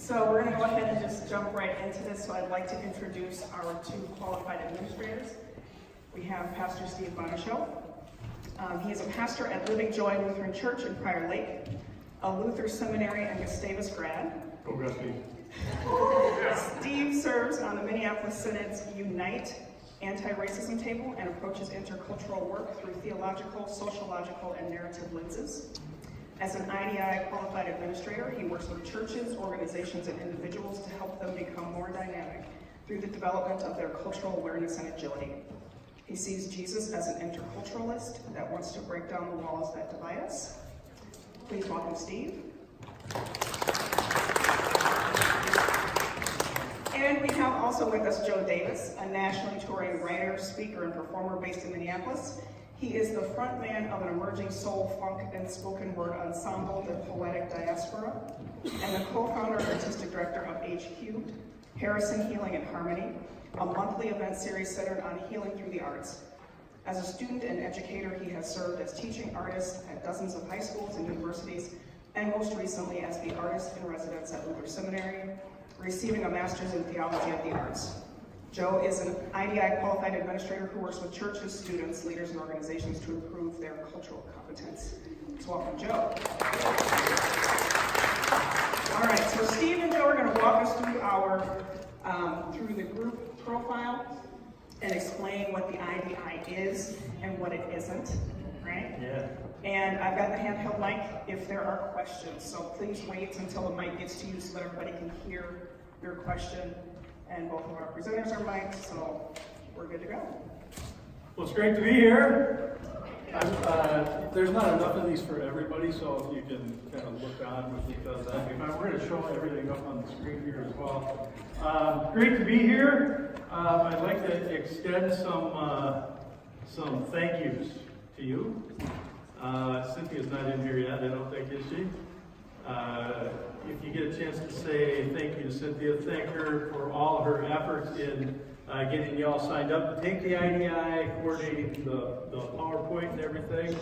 So we're going to go ahead and just jump right into this. So I'd like to introduce our two qualified administrators. We have Pastor Steve Bonishow. He is a pastor at Living Joy Lutheran Church in Prior Lake, a Luther Seminary and Gustavus grad. Go Gusty. Steve serves on the Minneapolis Synod's Unite anti-racism table and approaches intercultural work through theological, sociological, and narrative lenses. As an IDI qualified administrator, he works with churches, organizations, and individuals to help them become more dynamic through the development of their cultural awareness and agility. He sees Jesus as an interculturalist that wants to break down the walls that divide us. Please welcome Steve. And we have also with us Joe Davis, a nationally touring writer, speaker, and performer based in Minneapolis. He is the front man of an emerging soul, funk, and spoken word ensemble, the Poetic Diaspora, and the co-founder and artistic director of H-Cubed, Harrison Healing and Harmony, a monthly event series centered on healing through the arts. As a student and educator, he has served as teaching artist at dozens of high schools and universities, and most recently as the artist in residence at Luther Seminary, receiving a master's in theology of the arts. Joe is an IDI qualified administrator who works with churches, students, leaders, and organizations to improve their cultural competence. So welcome, Joe. All right, so Steve and Joe are going to walk us through through the group profile and explain what the IDI is and what it isn't, right? Yeah. And I've got the handheld mic if there are questions, so please wait until the mic gets to you so that everybody can hear your question. And both of our presenters are mic'd, so we're good to go. Well, it's great to be here. There's not enough of these for everybody, so if you can kind of look on with each other. We're going to show everything up on the screen here as well. Great to be here. I'd like to extend some thank yous to you. Cynthia's not in here yet, I don't think, is she? If you get a chance to say thank you to Cynthia, thank her for all her efforts in getting y'all signed up to take the IDI, coordinating the PowerPoint and everything.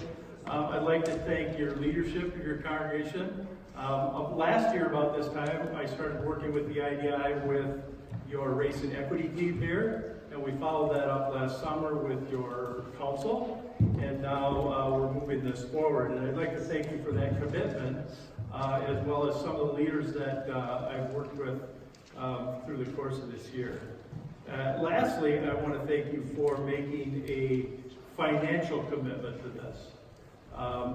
I'd like to thank your leadership of your congregation. Last year about this time, I started working with the IDI with your race and equity team here, and we followed that up last summer with your council, and now we're moving this forward. And I'd like to thank you for that commitment, as well as some of the leaders that I've worked with through the course of this year. Lastly, I want to thank you for making a financial commitment to this,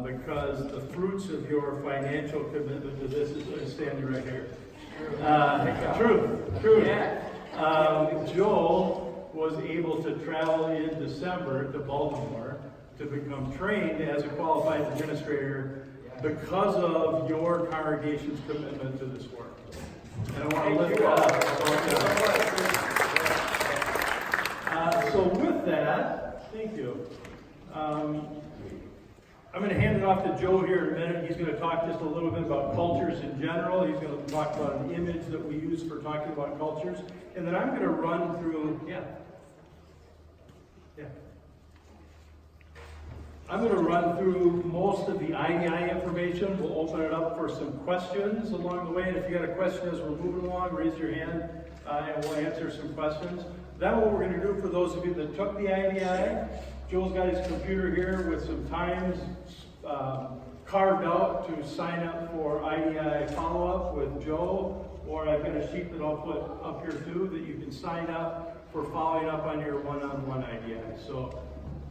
because the fruits of your financial commitment to this is standing right here. Truth. Yeah. Joel was able to travel in December to Baltimore to become trained as a qualified administrator because of your congregation's commitment to this work. And I want to lift that up. So with that, thank you. I'm going to hand it off to Joe here in a minute. He's going to talk just a little bit about cultures in general. He's going to talk about an image that we use for talking about cultures. And then I'm going to run through, I'm going to run through most of the IDI information. We'll open it up for some questions along the way. And if you got a question as we're moving along, raise your hand and we'll answer some questions. Then what we're going to do for those of you that took the IDI, Joel's got his computer here with some times carved out to sign up for IDI follow-up with Joe, or I've got a sheet that I'll put up here too that you can sign up for following up on your one-on-one IDI. So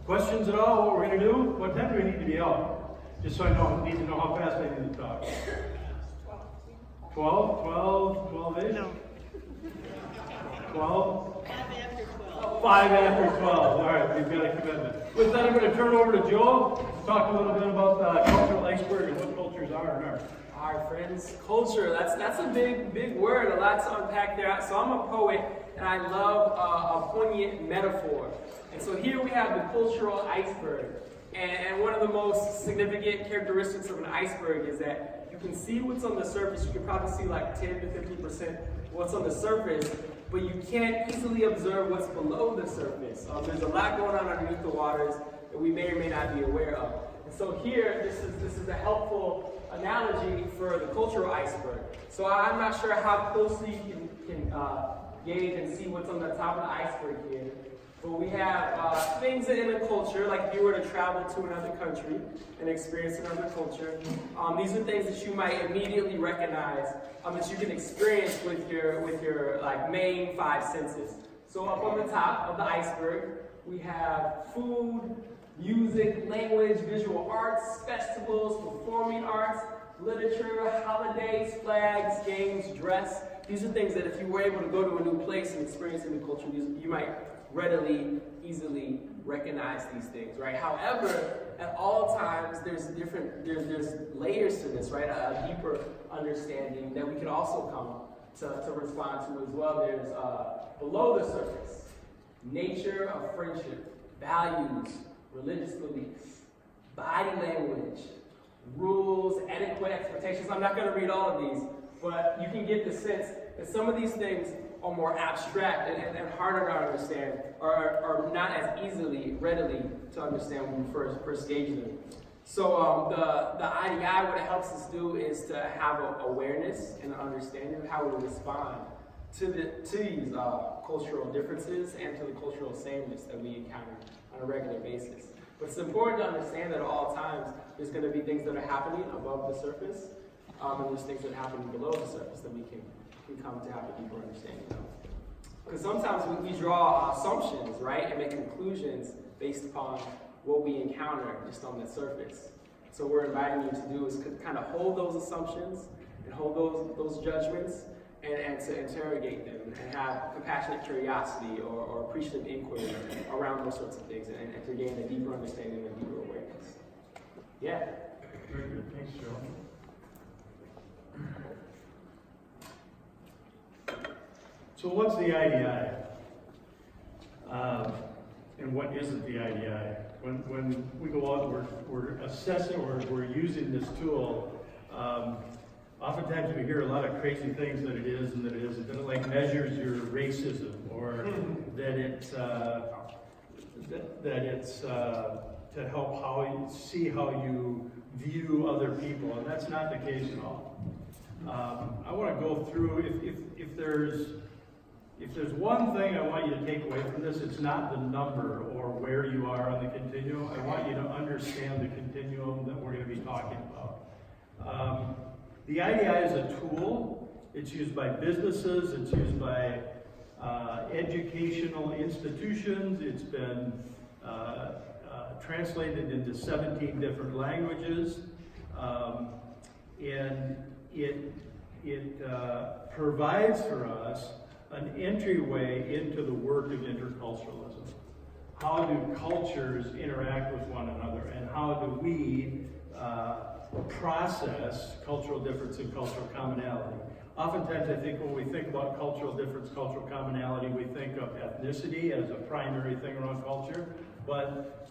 questions at all, what we're going to do? What time do we need to be out? Just so I need to know how fast I need to talk. 12-ish? No. 12? 5 after 12. All right, we've got a commitment. With that, I'm going to turn it over to Joe to talk a little bit about the cultural iceberg and what cultures are and aren't. All right, friends. Culture, that's a big word, a lot to unpack there. So I'm a poet, and I love a poignant metaphor. And so here we have the cultural iceberg. And one of the most significant characteristics of an iceberg is that you can see what's on the surface. You can probably see like 10 to 50% what's on the surface, but you can't easily observe what's below the surface. There's a lot going on underneath the waters that we may or may not be aware of. And so here, this is a helpful analogy for the cultural iceberg. So I'm not sure how closely you can gauge and see what's on the top of the iceberg here. But we have things in a culture, like if you were to travel to another country and experience another culture. These are things that you might immediately recognize, that you can experience with your like main 5 senses. So up on the top of the iceberg, we have food, music, language, visual arts, festivals, performing arts, literature, holidays, flags, games, dress. These are things that if you were able to go to a new place and experience a new culture, you might readily, easily recognize these things, right? However, at all times, there's layers to this, right? A deeper understanding that we can also come to respond to as well. There's below the surface, nature of friendship, values, religious beliefs, body language, rules, etiquette, expectations. I'm not going to read all of these, but you can get the sense that some of these things are more abstract and harder to understand, or are not as readily to understand when we first gauge them. So the IDI, what it helps us do is to have an awareness and an understanding of how we respond to these cultural differences and to the cultural sameness that we encounter on a regular basis. But it's important to understand that at all times there's going to be things that are happening above the surface, and there's things that are happening below the surface that we can come to have a deeper understanding of. Because sometimes we draw assumptions, right, and make conclusions based upon what we encounter just on the surface. So what we're inviting you to do is kind of hold those assumptions and hold those judgments and to interrogate them and have compassionate curiosity or appreciative inquiry around those sorts of things and to gain a deeper understanding and deeper awareness. Yeah? Very good. Thanks, Joe. So what's the IDI? And what isn't the IDI? When we go out, we're assessing or we're using this tool. Oftentimes we hear a lot of crazy things that it is and that it isn't. That it like measures your racism, or that it's to help how you see how you view other people, and that's not the case at all. I want to go through if there's one thing I want you to take away from this, it's not the number or where you are on the continuum. I want you to understand the continuum that we're going to be talking about. The IDI is a tool. It's used by businesses. It's used by educational institutions. It's been translated into 17 different languages. And it provides for us an entryway into the work of interculturalism. How do cultures interact with one another, and how do we process cultural difference and cultural commonality? Oftentimes I think when we think about cultural difference, cultural commonality, we think of ethnicity as a primary thing around culture, but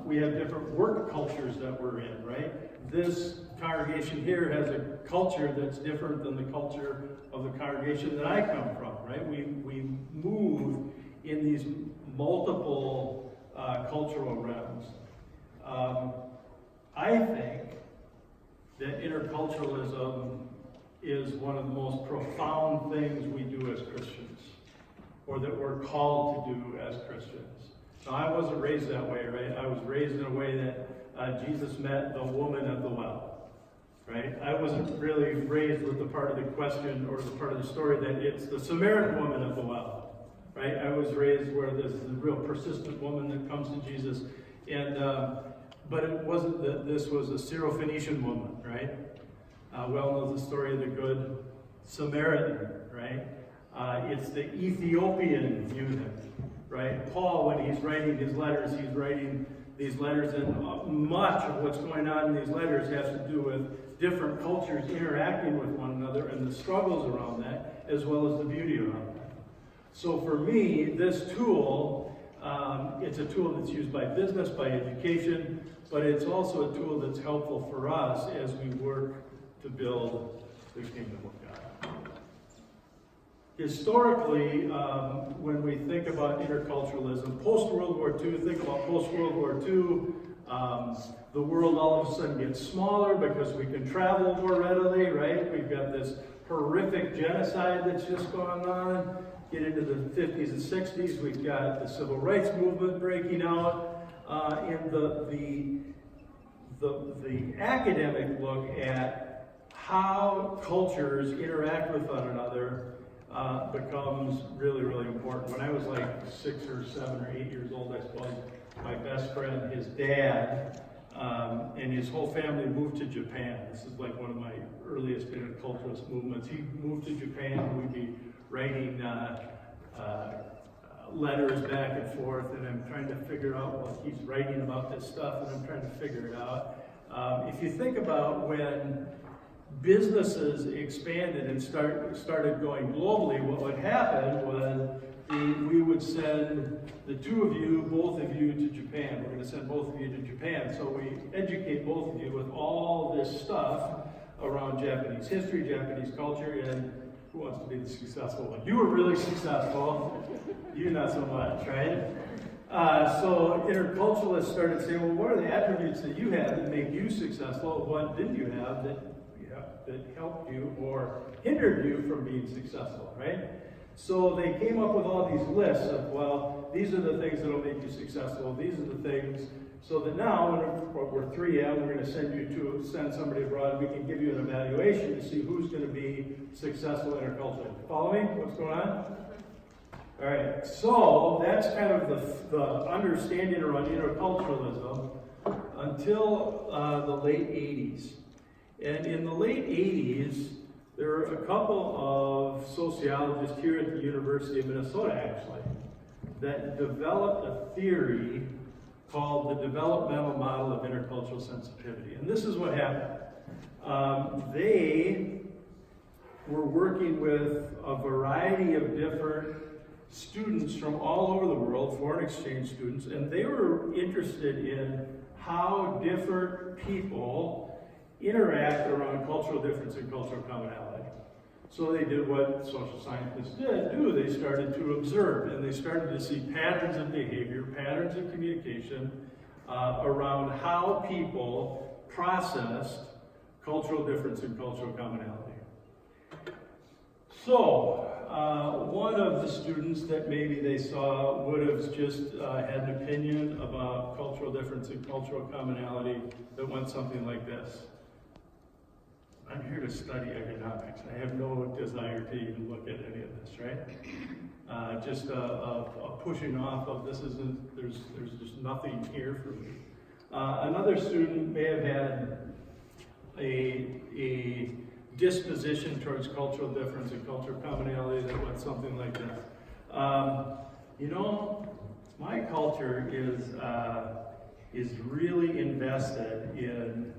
we have different work cultures that we're in, right? This congregation here has a culture that's different than the culture of the congregation that I come from, right? We move in these multiple cultural realms. I think that interculturalism is one of the most profound things we do as Christians, or that we're called to do as Christians. Now, I wasn't raised that way, right? I was raised in a way that Jesus met the woman at the well, right? I wasn't really raised with the part of the question or the part of the story that it's the Samaritan woman at the well, right? I was raised where there's the real persistent woman that comes to Jesus, and but it wasn't that this was a Syrophoenician woman, right? We all know the story of the Good Samaritan, right? It's the Ethiopian eunuch, right? Paul, when he's writing his letters, he's writing these letters, and much of what's going on in these letters has to do with different cultures interacting with one another and the struggles around that, as well as the beauty around that. So for me, this tool, it's a tool that's used by business, by education, but it's also a tool that's helpful for us as we work to build the kingdom of God. Historically, when we think about interculturalism, post-World War II, think about post-World War II, The world all of a sudden gets smaller because we can travel more readily, right? We've got this horrific genocide that's just going on. Get into the 50s and 60s, we've got the civil rights movement breaking out, and the academic look at how cultures interact with one another becomes really, really important. When I was like 6 or 7 or 8 years old, I suppose, my best friend, his dad, and his whole family moved to Japan. This is like one of my earliest interculturalist movements. He moved to Japan, and we'd be writing letters back and forth, and I'm trying to figure out, well, he's writing about this stuff, and I'm trying to figure it out. If you think about when businesses expanded and started going globally, what would happen was we would send the two of you, both of you, to Japan. We're going to send both of you to Japan. So we educate both of you with all this stuff around Japanese history, Japanese culture, and who wants to be the successful one? You were really successful. You not so much, right? So interculturalists started saying, well, what are the attributes that you have that make you successful? What didn't you have that helped you or hindered you from being successful, right? So they came up with all these lists of, well, these are the things that will make you successful. These are the things, so that now, when we're 3M, we're going to send somebody abroad. We can give you an evaluation to see who's going to be successful interculturally. Follow me? What's going on? All right, so that's kind of the understanding around interculturalism until the late 80s. And in the late 80s, there were a couple of sociologists here at the University of Minnesota, actually, that developed a theory called the developmental model of intercultural sensitivity. And this is what happened. They were working with a variety of different students from all over the world, foreign exchange students, and they were interested in how different people interact around cultural difference and cultural commonality. So they did what social scientists do. They started to observe, and they started to see patterns of behavior, patterns of communication around how people processed cultural difference and cultural commonality. So one of the students that maybe they saw would have just had an opinion about cultural difference and cultural commonality that went something like this. I'm here to study economics. I have no desire to even look at any of this, right? Just a pushing off of this isn't, there's just nothing here for me. Another student may have had a disposition towards cultural difference and cultural commonality that went something like this. My culture is really invested in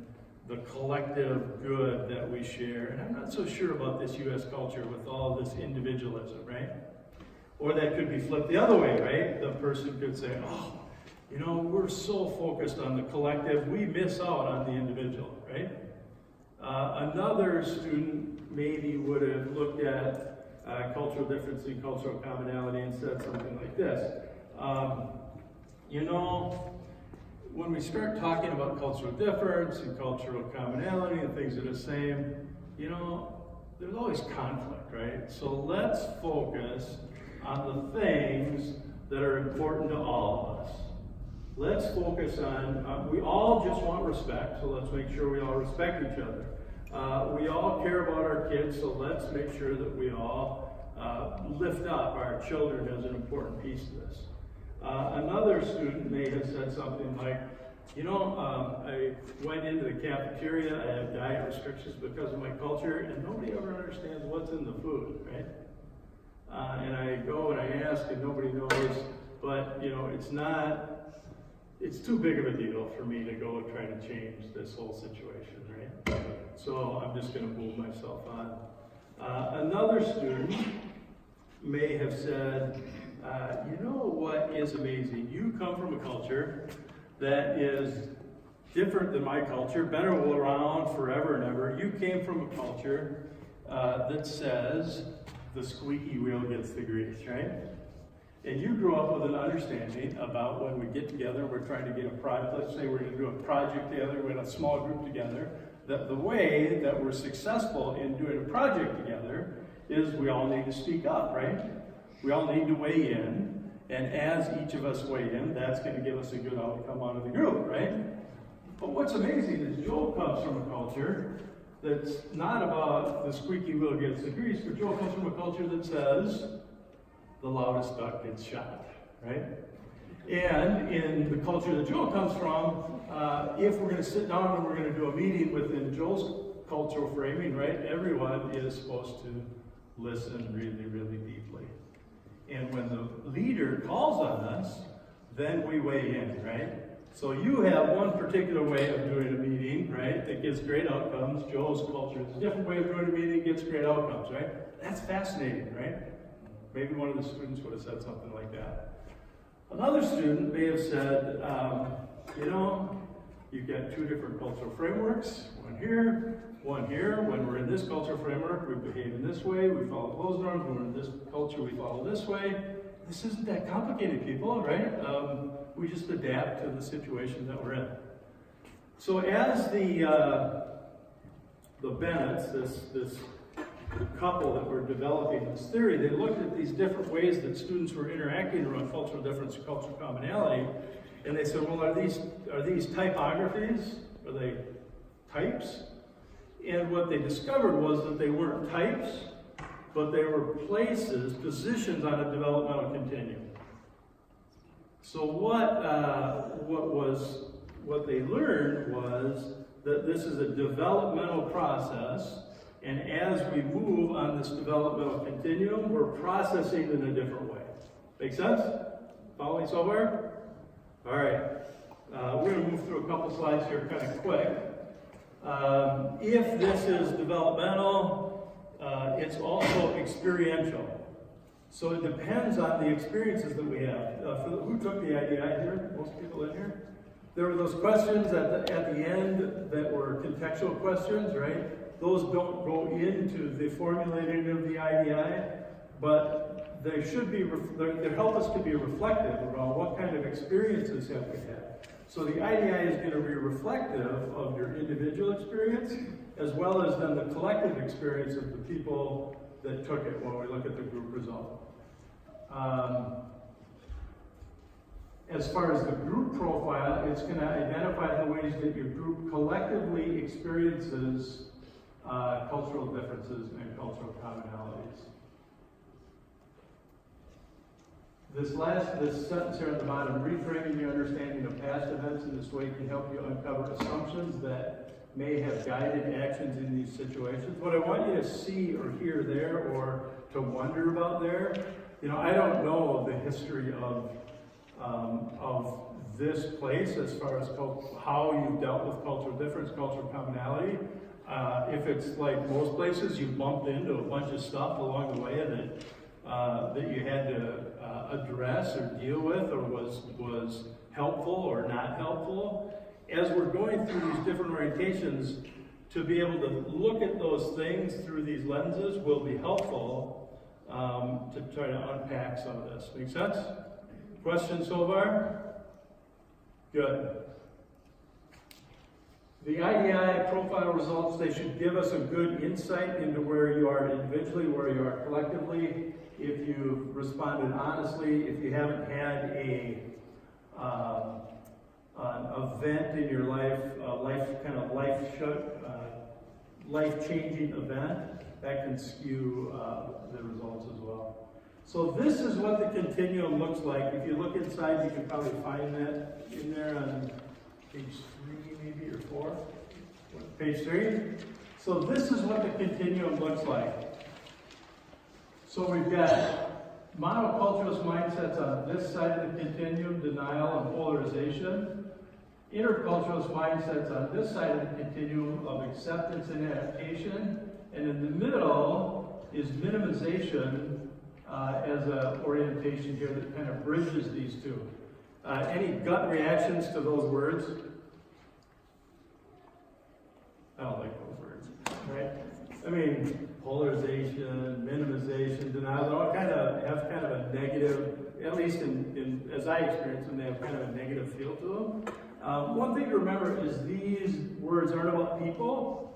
the collective good that we share. And I'm not so sure about this U.S. culture with all this individualism, right? Or that could be flipped the other way, right? The person could say, we're so focused on the collective, we miss out on the individual, right? Another student maybe would have looked at cultural difference and cultural commonality and said something like this. When we start talking about cultural difference and cultural commonality and things that are the same, there's always conflict, right? So let's focus on the things that are important to all of us. Let's focus on, we all just want respect, so let's make sure we all respect each other. We all care about our kids, so let's make sure that we all lift up our children as an important piece of this. Another student may have said something like, I went into the cafeteria, I have diet restrictions because of my culture, and nobody ever understands what's in the food, right? And I go and I ask, and nobody knows, but, it's too big of a deal for me to go and try to change this whole situation, right? So I'm just going to move myself on. Another student may have said, what is amazing? You come from a culture that is different than my culture, been around forever and ever. You came from a culture that says the squeaky wheel gets the grease, right? and you grew up with an understanding about when we get together, we're trying to get a project, let's say we're going to do a project together, we're in a small group together, that the way that we're successful in doing a project together is we all need to speak up, right? We all need to weigh in, and as each of us weigh in, that's going to give us a good outcome out of the group, right? But what's amazing is Joel comes from a culture that's not about the squeaky wheel gets the grease, but Joel comes from a culture that says the loudest duck gets shot, right? And in the culture that Joel comes from, if we're going to sit down and we're going to do a meeting within Joel's cultural framing, right, everyone is supposed to listen really, really deeply. And when the leader calls on us, then we weigh in, right? So you have one particular way of doing a meeting, right, that gets great outcomes. Joel's culture is a different way of doing a meeting, gets great outcomes, right? That's fascinating, right? Maybe one of the students would have said something like that. Another student may have said, you've got two different cultural frameworks, one here, one here. When we're in this cultural framework, we behave in this way, we follow those norms. When we're in this culture, we follow this way. This isn't that complicated, people, right? We just adapt to the situation that we're in. So as the Bennetts, this couple that were developing this theory, they looked at these different ways that students were interacting around cultural difference and cultural commonality, and they said, well, are these typographies? Are they types? And what they discovered was that they weren't types, but they were places, positions on a developmental continuum. So what they learned was that this is a developmental process, and as we move on this developmental continuum, we're processing in a different way. Make sense? Following so far? All right. We're going to move through a couple slides here kind of quick. If this is developmental, it's also experiential. So it depends on the experiences that we have. Who took the IDI here? Most people in here? There were those questions at the end that were contextual questions, right? Those don't go into the formulating of the IDI, but they should be, they help us to be reflective around what kind of experiences have we had. So the IDI is going to be reflective of your individual experience, as well as then the collective experience of the people that took it when we look at the group result. As far as the group profile, it's going to identify the ways that your group collectively experiences cultural differences and cultural commonalities. This sentence here at the bottom, reframing your understanding of past events in this way can help you uncover assumptions that may have guided actions in these situations. What I want you to see or hear there, or to wonder about there, I don't know the history of this place as far as how you've dealt with cultural difference, cultural commonality. If it's like most places, you bumped into a bunch of stuff along the way that you had to address or deal with, or was helpful or not helpful. As we're going through these different orientations, to be able to look at those things through these lenses will be helpful to try to unpack some of this. Make sense? Questions so far? Good. The IDI profile results, they should give us a good insight into where you are individually, where you are collectively. If you've responded honestly, if you haven't had an event in your life, life-changing event, that can skew the results as well. So this is what the continuum looks like. If you look inside, you can probably find that in there on page 3 maybe, or 4. Page 3. So this is what the continuum looks like. So we've got monoculturalist mindsets on this side of the continuum, denial and polarization. Interculturalist mindsets on this side of the continuum of acceptance and adaptation. And in the middle is minimization as an orientation here that kind of bridges these two. Any gut reactions to those words? I don't like those words, right? I mean, polarization, minimization, denial, they all have kind of a negative at least as I experience them, they have kind of a negative feel to them. One thing to remember is these words aren't about people.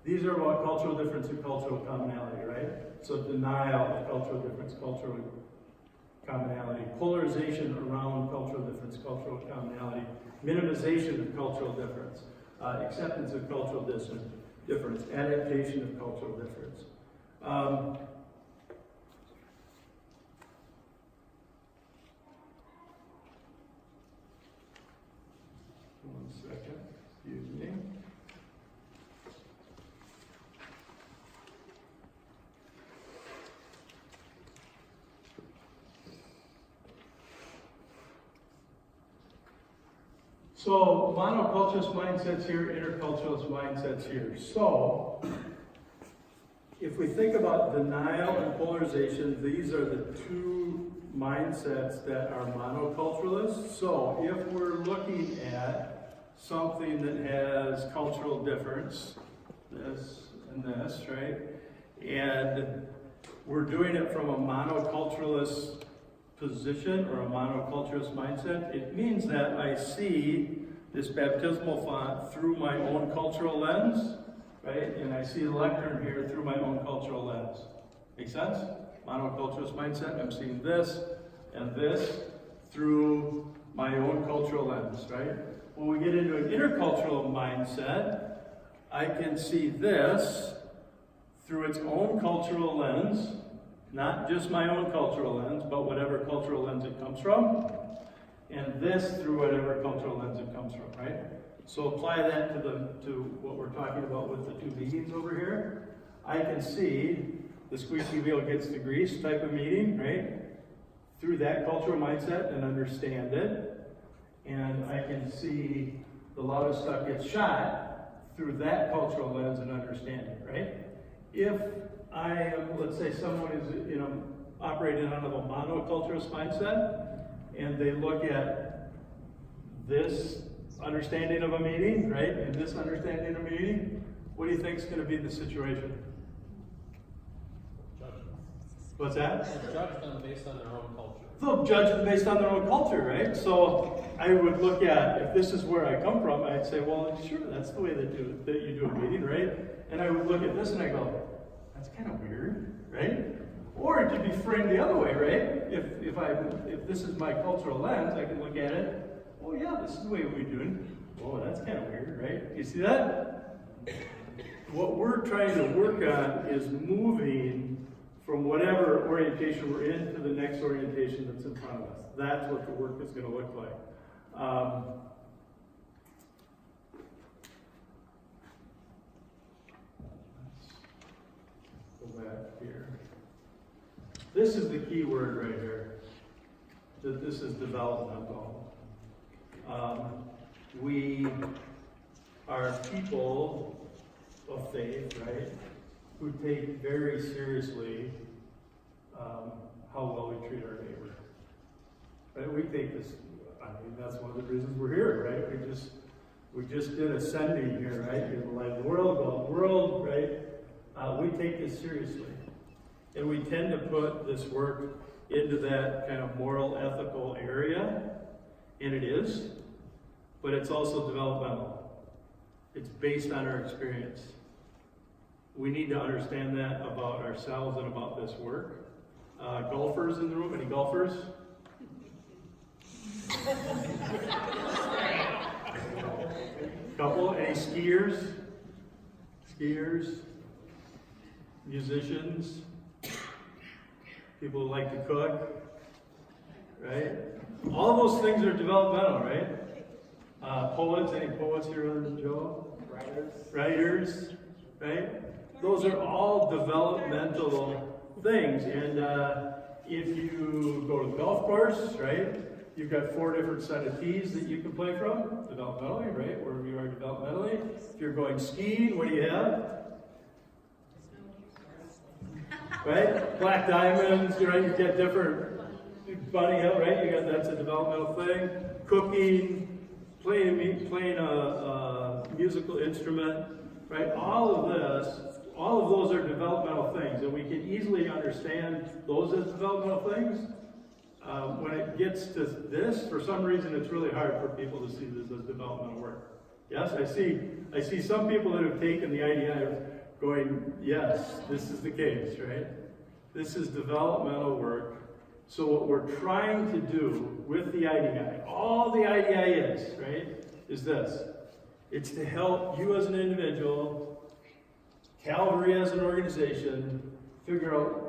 These are about cultural difference and cultural commonality, right? So denial of cultural difference, cultural commonality, polarization around cultural difference, cultural commonality, minimization of cultural difference, acceptance of cultural difference, adaptation of cultural difference. One second, excuse me. So, monoculturalist mindsets here, interculturalist mindsets here. So, if we think about denial and polarization, these are the two mindsets that are monoculturalists. So, if we're looking at something that has cultural difference, this and this, right? And we're doing it from a monoculturalist position or a monoculturalist mindset, it means that I see this baptismal font through my own cultural lens, right? And I see the lectern here through my own cultural lens. Make sense? Monoculturalist mindset, I'm seeing this and this through my own cultural lens, right? When we get into an intercultural mindset, I can see this through its own cultural lens, not just my own cultural lens, but whatever cultural lens it comes from, and this through whatever cultural lens it comes from, right? So apply that to what we're talking about with the two meetings over here. I can see the squeaky wheel gets the grease type of meeting, right? Through that cultural mindset and understand it. And I can see the loudest stuff gets shot through that cultural lens and understand it, right? If I am, let's say someone is, operating out of a monoculturalist mindset, and they look at this understanding of a meeting, right, and this understanding of a meeting, what do you think is going to be the situation? What's that? They'll judge them based on their own culture. They'll judge them based on their own culture, right? So I would look at, if this is where I come from, I'd say, well, sure, that's the way that you do a meeting, right? And I would look at this and I go, that's kind of weird, right? Or it could be framed the other way, right? If this is my cultural lens, I can look at it, oh yeah, this is the way we're doing. Oh, that's kind of weird, right? You see that? What we're trying to work on is moving from whatever orientation we're in to the next orientation that's in front of us. That's what the work is going to look like. Let's go back here. This is the key word right here. That this is developmental. We are people of faith, right? Who take very seriously how well we treat our neighbor. Right? We take this, that's one of the reasons we're here, right? We just did ascending here, right? In the light of the world, right? We take this seriously. And we tend to put this work into that kind of moral, ethical area, and it is, but it's also developmental. It's based on our experience. We need to understand that about ourselves and about this work. Golfers in the room? Any golfers? Couple? Any skiers? Skiers? Musicians? People who like to cook? Right? All those things are developmental, right? Poets? Any poets here on the Joe? Writers? Right? Those are all developmental things, and if you go to the golf course, right, you've got 4 different set of tees that you can play from, developmentally, right, wherever you are developmentally. If you're going skiing, what do you have? Right? Black diamonds, right, you get different, bunny hill, right, that's a developmental thing. Cooking, playing a musical instrument, right, all of those are developmental things, and we can easily understand those as developmental things. When it gets to this, for some reason, it's really hard for people to see this as developmental work. Yes, I see some people that have taken the IDI going, yes, this is the case, right? This is developmental work. So what we're trying to do with the IDI, all the IDI is, right, is this. It's to help you as an individual, Calvary as an organization, figure out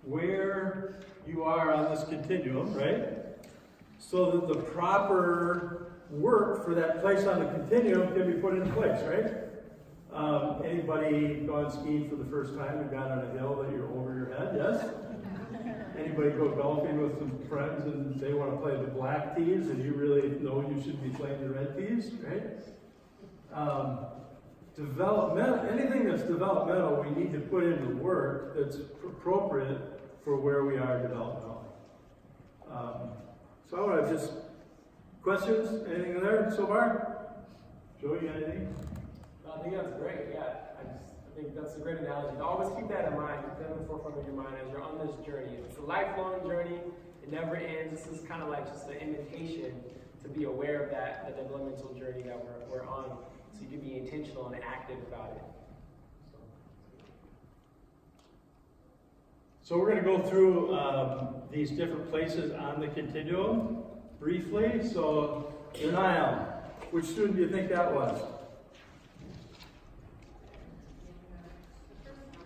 where you are on this continuum, right? So that the proper work for that place on the continuum can be put into place, right? Anybody gone skiing for the first time and got on a hill that you're over your head? Yes? Anybody go golfing with some friends and they want to play the black tees and you really know you should be playing the red tees, right? Anything that's developmental, we need to put into work that's appropriate for where we are developmentally. So I want to just, questions? Anything there so far? Joe, you got anything? I think that's great, yeah. I think that's a great analogy. Always keep that in mind, keep that in the forefront of your mind as you're on this journey. It's a lifelong journey, it never ends. This is kind of like just an invitation to be aware of that, the developmental journey that we're on, so you can be intentional and active about it. So we're going to go through these different places on the continuum briefly. So denial, which student do you think that was?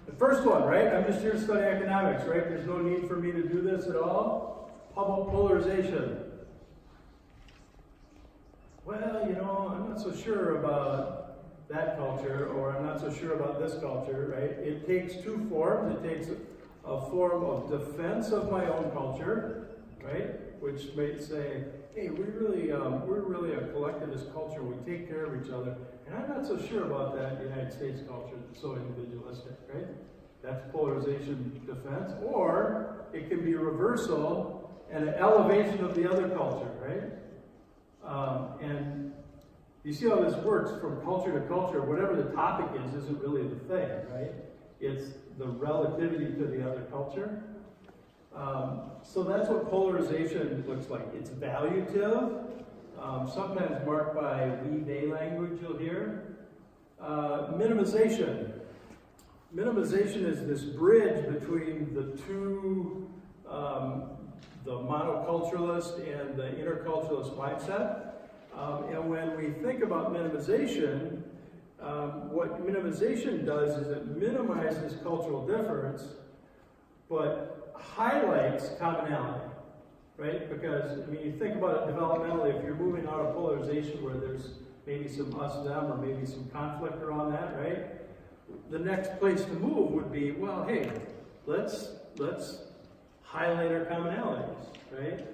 The first one, right? I'm just here to study economics, right? There's no need for me to do this at all. How about polarization? Well, I'm not so sure about that culture, or I'm not so sure about this culture, right? It takes two forms. It takes a form of defense of my own culture, right? Which may say, hey, we're really a collectivist culture. We take care of each other. And I'm not so sure about that United States culture that's so individualistic, right? That's polarization defense. Or it can be a reversal and an elevation of the other culture, right? And you see how this works from culture to culture. Whatever the topic is isn't really the thing, right? It's the relativity to the other culture. So that's what polarization looks like. It's valuative, sometimes marked by we-they language you'll hear. Minimization. Minimization is this bridge between the two, the monoculturalist and the interculturalist mindset. And when we think about minimization, what minimization does is it minimizes cultural difference, but highlights commonality, right? Because, you think about it developmentally, if you're moving out of polarization where there's maybe some us, them, or maybe some conflict around that, right? The next place to move would be, well, hey, let's highlight our commonalities, right?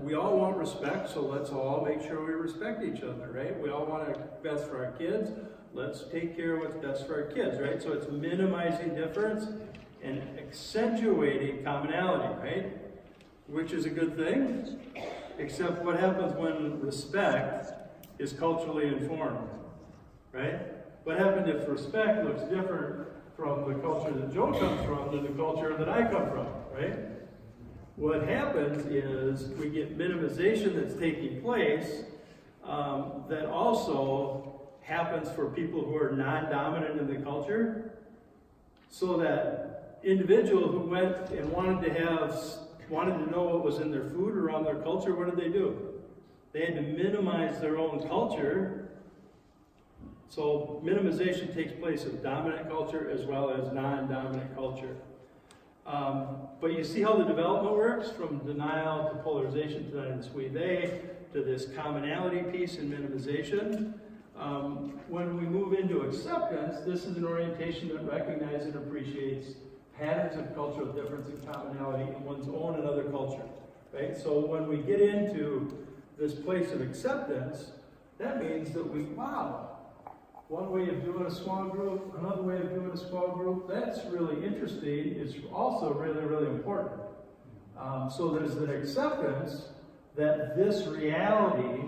We all want respect, so let's all make sure we respect each other, right? We all want what's best for our kids. Let's take care of what's best for our kids, right? So it's minimizing difference and accentuating commonality, right? Which is a good thing, except what happens when respect is culturally informed, right? What happens if respect looks different from the culture that Joe comes from than the culture that I come from, right? What happens is we get minimization that's taking place that also happens for people who are non-dominant in the culture, so that individual who went and wanted to know what was in their food or around their culture, what did they do? They had to minimize their own culture. So minimization takes place in dominant culture as well as non-dominant culture. But you see how the development works, from denial to polarization to this we-they to this commonality piece in minimization. When we move into acceptance, this is an orientation that recognizes and appreciates patterns of cultural difference and commonality in one's own and other culture, right? So when we get into this place of acceptance, that means that one way of doing a small group, another way of doing a small group, that's really interesting. It's also really, really important. So there's an acceptance that this reality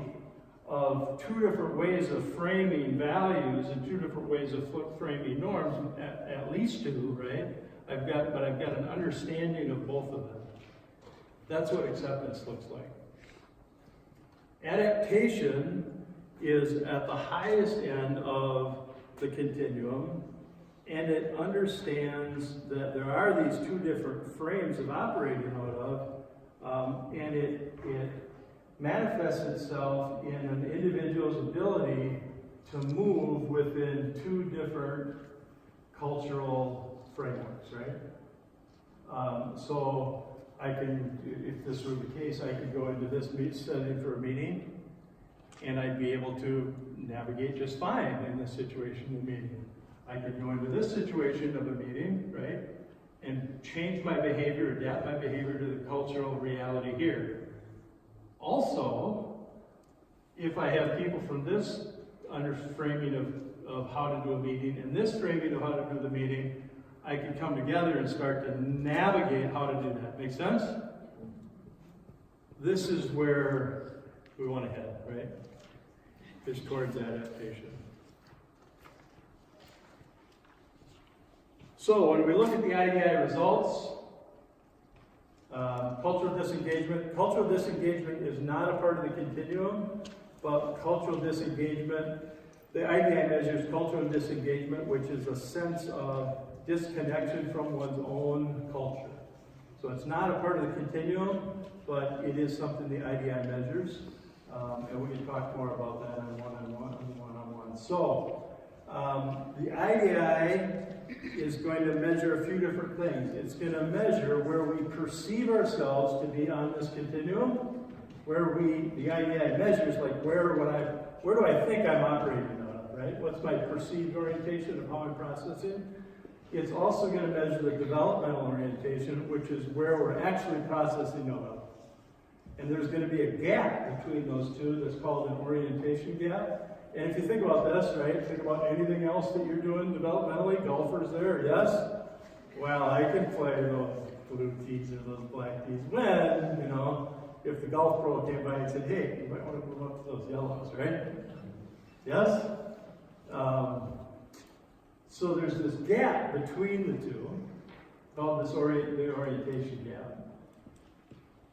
of two different ways of framing values and two different ways of framing norms, at least two, right, I've got an understanding of both of them. That's what acceptance looks like. Adaptation is at the highest end of the continuum, and it understands that there are these two different frames of operating out of, and it manifests itself in an individual's ability to move within two different cultural frameworks, right? So I can, if this were the case, I could go into this setting for a meeting, and I'd be able to navigate just fine in this situation of the meeting. I could go into this situation of a meeting, right, and change my behavior, adapt my behavior to the cultural reality here. Also, if I have people from this framing of how to do a meeting and this framing of how to do the meeting, I can come together and start to navigate how to do that. Make sense? This is where we want to head, right? Is towards adaptation. So when we look at the IDI results, cultural disengagement is not a part of the continuum, but cultural disengagement, the IDI measures cultural disengagement, which is a sense of disconnection from one's own culture. So it's not a part of the continuum, but it is something the IDI measures, and we can talk more about that on one-on-one. So the IDI is going to measure a few different things. It's going to measure where we perceive ourselves to be on this continuum, where the IDI measures like where do I think I'm operating out of, right? What's my perceived orientation of how I'm processing? It's also going to measure the developmental orientation, which is where we're actually processing out of. And there's going to be a gap between those two that's called an orientation gap. And if you think about this, right, think about anything else that you're doing developmentally, golfers there, yes? Well, I can play those blue tees or those black tees when, if the golf pro came by and said, hey, you might want to move up to those yellows, right? Yes? So there's this gap between the two, called the orientation gap.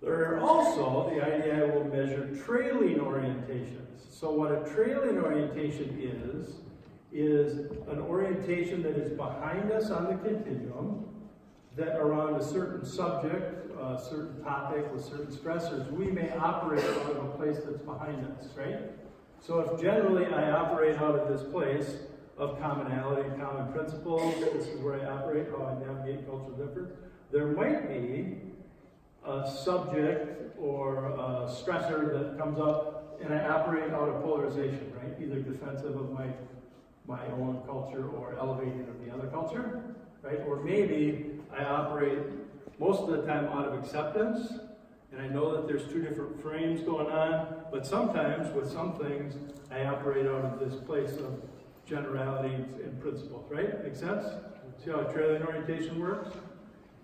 There are also, the IDI will measure trailing orientations. So what a trailing orientation is an orientation that is behind us on the continuum, that around a certain subject, a certain topic with certain stressors, we may operate out of a place that's behind us, right? So if generally I operate out of this place of commonality, common principles, this is where I operate, how I navigate cultural difference, there might be a subject or a stressor that comes up and I operate out of polarization, right? Either defensive of my own culture or elevating of the other culture, right? Or maybe I operate most of the time out of acceptance, and I know that there's two different frames going on, but sometimes with some things, I operate out of this place of generalities and principles, right? Make sense? See how trailing orientation works?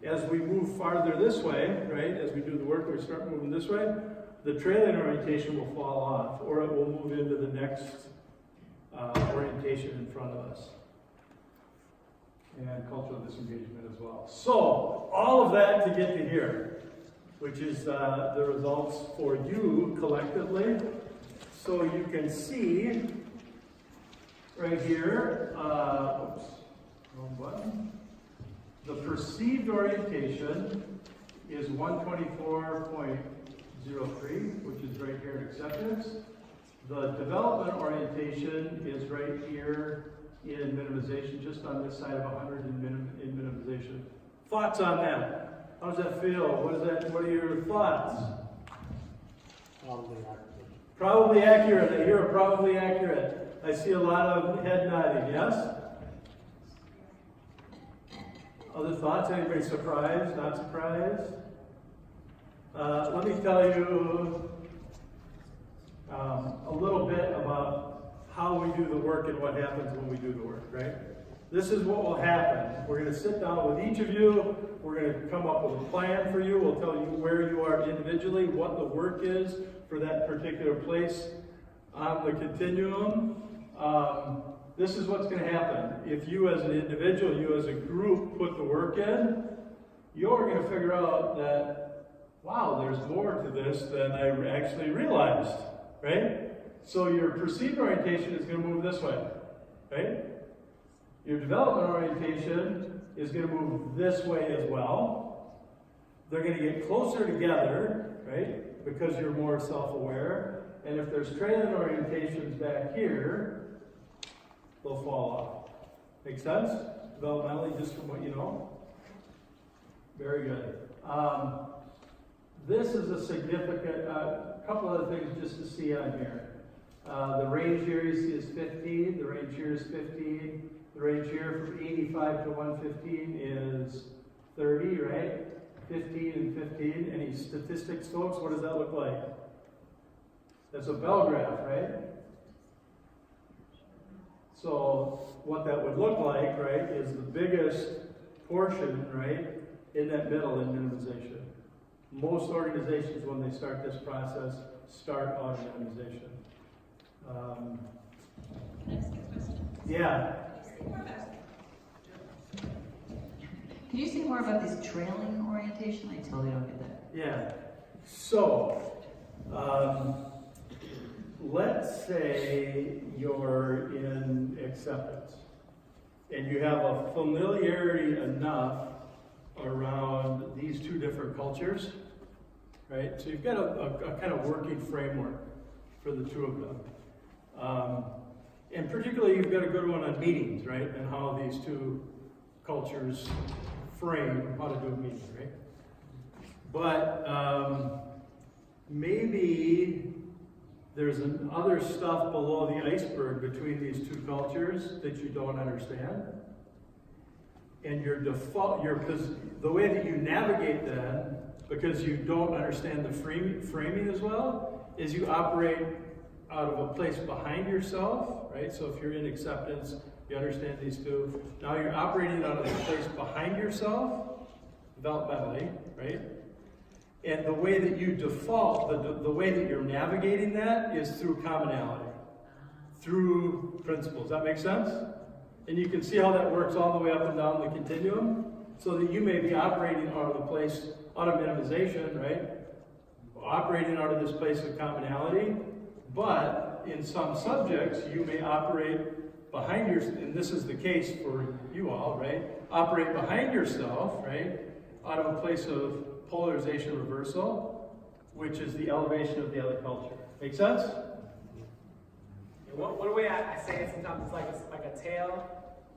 As we move farther this way, right, as we do the work, we start moving this way, the trailing orientation will fall off, or it will move into the next orientation in front of us. And cultural disengagement as well. So, all of that to get to here, which is the results for you collectively. So you can see right here, oops, wrong button. The perceived orientation is 124.03, which is right here in acceptance. The development orientation is right here in minimization, just on this side of 100 in minimization. Thoughts on that? How does that feel? What are your thoughts? Probably accurate. Probably accurate. I hear probably accurate. I see a lot of head nodding, yes? Other thoughts? Anybody surprised? Not surprised? Let me tell you a little bit about how we do the work and what happens when we do the work, right? This is what will happen. We're going to sit down with each of you. We're going to come up with a plan for you. We'll tell you where you are individually, what the work is for that particular place on the continuum. this is what's going to happen. If you as an individual, you as a group put the work in, you're going to figure out that, wow, there's more to this than I actually realized, right? So your perceived orientation is going to move this way, right? Your development orientation is going to move this way as well. They're going to get closer together, right? Because you're more self-aware. And if there's trailing orientations back here, they'll fall off. Make sense? Developmentally, just from what you know? Very good. This is a significant, couple other things just to see on here. The range here you see is 15, the range here is 15, the range here from 85 to 115 is 30, right? 15 and 15. Any statistics, folks? What does that look like? That's a bell graph, right? So what that would look like, right, is the biggest portion, right, in that middle in minimization. Most organizations, when they start this process, start on minimization. Can I ask you a question? Yeah. Can you say more about this trailing orientation? I totally don't get that. Yeah. So, let's say you're in acceptance and you have a familiarity enough around these two different cultures, right? So you've got a kind of working framework for the two of them. And particularly you've got a good one on meetings, right? And how these two cultures frame how to do a meeting, right? But maybe there's other stuff below the iceberg between these two cultures that you don't understand. And the way that you navigate then, because you don't understand the framing as well, is you operate out of a place behind yourself, right? So if you're in acceptance, you understand these two. Now you're operating out of a place behind yourself, developmentally, right? And the way that you default, the way that you're navigating that is through commonality, through principles. That make sense? And you can see how that works all the way up and down the continuum, so that you may be operating out of the place, out of minimization, right? Operating out of this place of commonality, but in some subjects, you may operate behind and this is the case for you all, right? Operate behind yourself, right? Out of a place of polarization reversal, which is the elevation of the other culture. Make sense? One way I say it sometimes it's like a tail,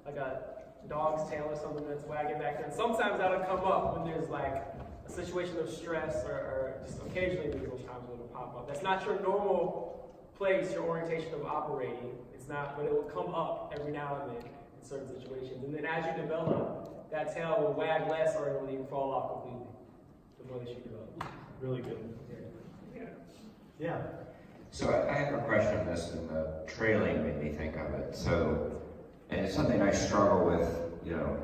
like a dog's tail or something that's wagging back there. And sometimes that'll come up when there's like a situation of stress or just occasionally there's those times when it'll pop up. That's not your normal place, your orientation of operating. It's not, but it will come up every now and then in certain situations. And then as you develop, that tail will wag less or it will even fall off completely. The more that you develop. Really good. Yeah. So I have a question on this, and the trailing made me think of it. So, and it's something I struggle with, you know,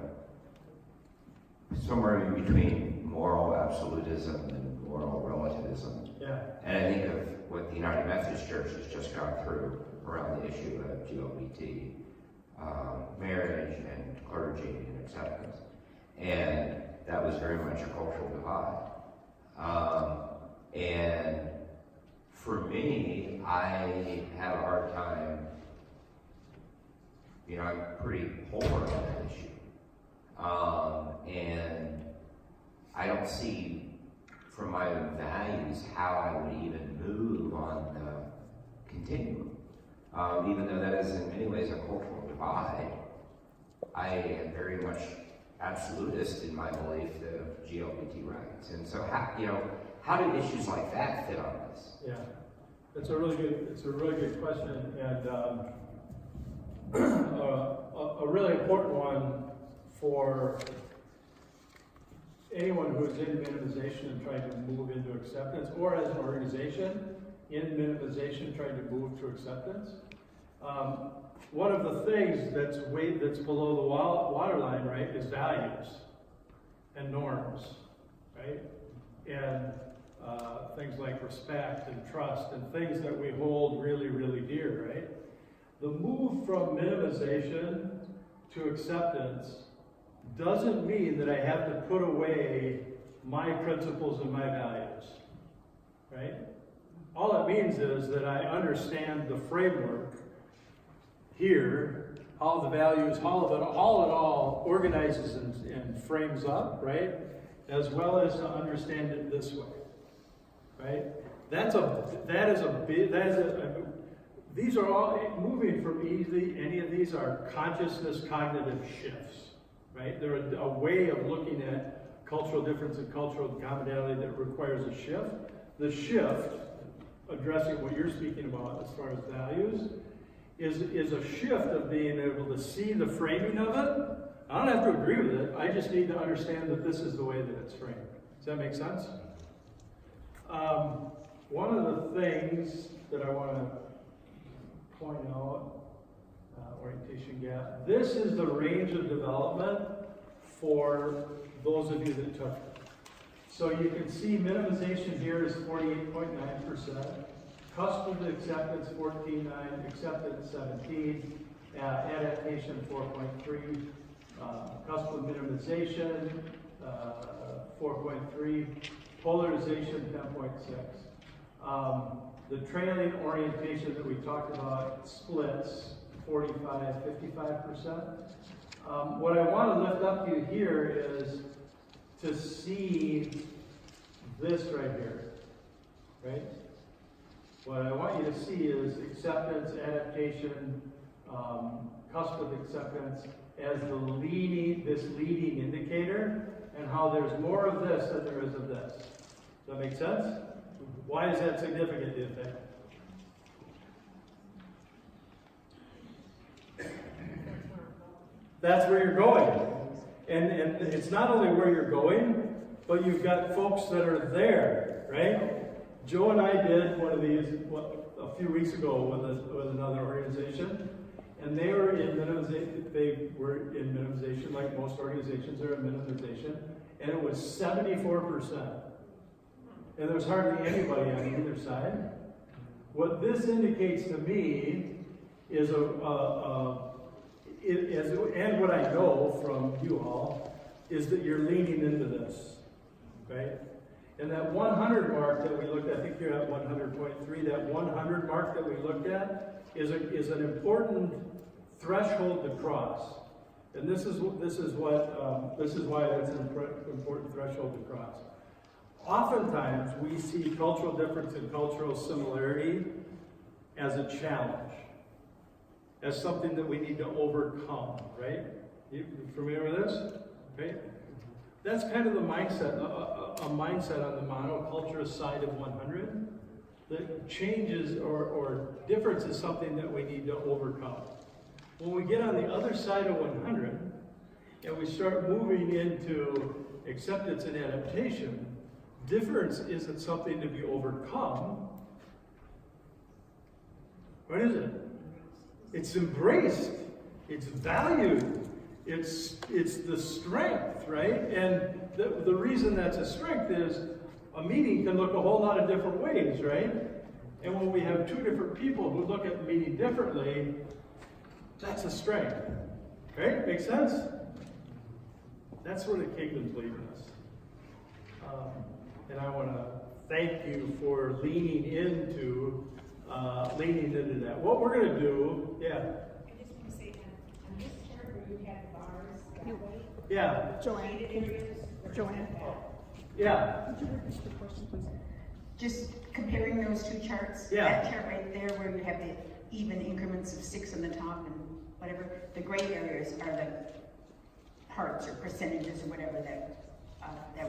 somewhere in between moral absolutism and moral relativism. Yeah. And I think of what the United Methodist Church has just gone through around the issue of GLBT, marriage and clergy and acceptance. And that was very much a cultural divide. And for me, I have a hard time, you know, I'm pretty polar on that issue. And I don't see from my own values how I would even move on the continuum. Even though that is in many ways a cultural divide, I am very much absolutist in my belief of GLBT rights. And so, how do issues like that fit on this? Yeah, it's a really good question, and a really important one for anyone who is in minimization and trying to move into acceptance, or as an organization in minimization trying to move to acceptance. One of the things that's below the waterline, right, is values and norms, right, and things like respect and trust and things that we hold really, really dear, The move from minimization to acceptance doesn't mean that I have to put away my principles and my values, right? All it means is that I understand the framework here, how the values, how it all organizes and frames up, right? As well as to understand it this way, right? These are all, moving from any of these are consciousness cognitive shifts, right? They're a way of looking at cultural difference and cultural commonality that requires a shift. The shift, addressing what you're speaking about as far as values, is a shift of being able to see the framing of it. I don't have to agree with it. I just need to understand that this is the way that it's framed. Does that make sense? One of the things that I want to point out, orientation gap. This is the range of development for those of you that took it. So you can see minimization here is 48.9%, cusp of acceptance 14.9%, acceptance 17%, adaptation 4.3%, cusp of minimization 4.3%, polarization 10.6%. The trailing orientation that we talked about splits 45-55%. What I want to lift up to you here is to see this right here, right? What I want you to see is acceptance, adaptation, cusp of acceptance as this leading indicator, and how there's more of this than there is of this. Does that make sense? Why is that significant, do you think? That's where you're going. And it's not only where you're going, but you've got folks that are there, right? Joe and I did one of these a few weeks ago with another organization, and they were in minimization, like most organizations are in minimization, and it was 74%. And there's hardly anybody on either side. What this indicates to me is and what I know from you all is that you're leaning into this, right? And that 100 mark that we looked at, I think you're at 100.3. That 100 mark that we looked at is an important threshold to cross. And this is why that's an important threshold to cross. Oftentimes, we see cultural difference and cultural similarity as a challenge, as something that we need to overcome, right? You familiar with this? Right? That's kind of the mindset, a mindset on the monoculture side of 100, that changes or difference is something that we need to overcome. When we get on the other side of 100, and we start moving into acceptance and adaptation, difference isn't something to be overcome. What is it? It's embraced. It's valued. It's the strength, right? And the reason that's a strength is a meeting can look a whole lot of different ways, right? And when we have two different people who look at the meeting differently, that's a strength, right? Make sense? That's where the kingdom's leading us. And I want to thank you for leaning into that. What we're going to do, yeah. I just want to say that on this chart where you have bars that way, Yeah. shaded areas, Joanne. Yeah. Could you repeat the question, please? Just comparing those two charts, Yeah. that chart right there where you have the even increments of 6 on the top and whatever, the gray areas are the parts or percentages or whatever that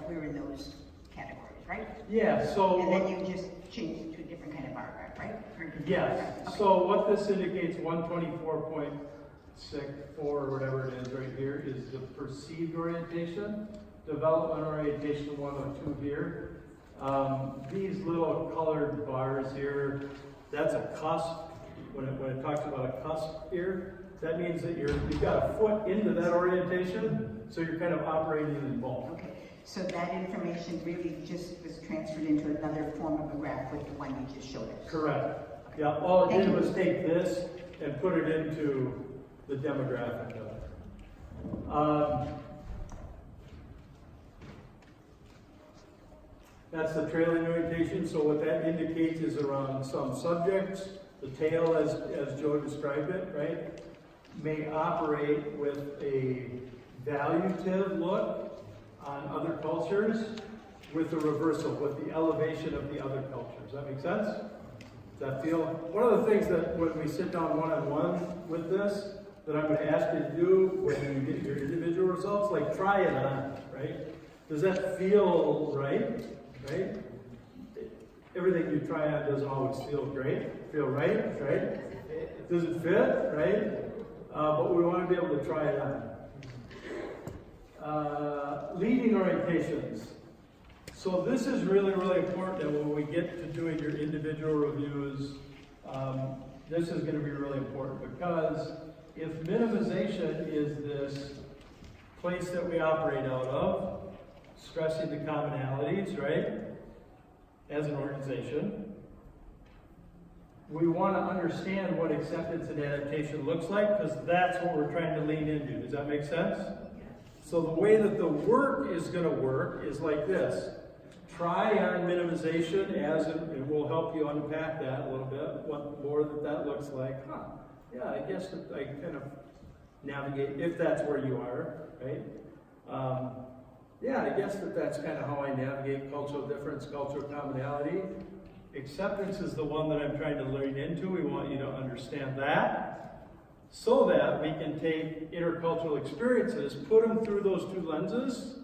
we're in those categories, right? Yeah, so. And then you just change it to a different kind of bar graph, right? Yes. Okay. So what this indicates, 124.64 or whatever it is right here, is the perceived orientation. Development orientation 102 here. These little colored bars here, that's a cusp. When it talks about a cusp here, that means that you've got a foot into that orientation, so you're kind of operating in both. Okay, so that information really just was transferred into another form of a graph with the one you just showed us. Correct. Yeah, all it did was take this and put it into the demographic of it. That's the trailing orientation. So what that indicates is around some subjects. The tail, as Joe described it, right, may operate with a valuative look on other cultures with the reversal, with the elevation of the other cultures. Does that make sense? Does that feel? One of the things that when we sit down one-on-one with this, that I'm going to ask you to do when you get your individual results, like try it on, right? Does that feel right? Right? Everything you try on doesn't always feel right? Right? Does it fit? Right? But we want to be able to try it on. Leading orientations. So this is really, really important that when we get to doing your individual reviews, this is going to be really important, because if minimization is this place that we operate out of, stressing the commonalities, right, as an organization, we want to understand what acceptance and adaptation looks like, because that's what we're trying to lean into. Does that make sense? So the way that the work is going to work is like this. Try on minimization it will help you unpack that a little bit, what more that looks like. Yeah, I guess that I kind of navigate, if that's where you are, right? Yeah, I guess that's kind of how I navigate cultural difference, cultural commonality. Acceptance is the one that I'm trying to lean into. We want you to understand that, so that we can take intercultural experiences, put them through those two lenses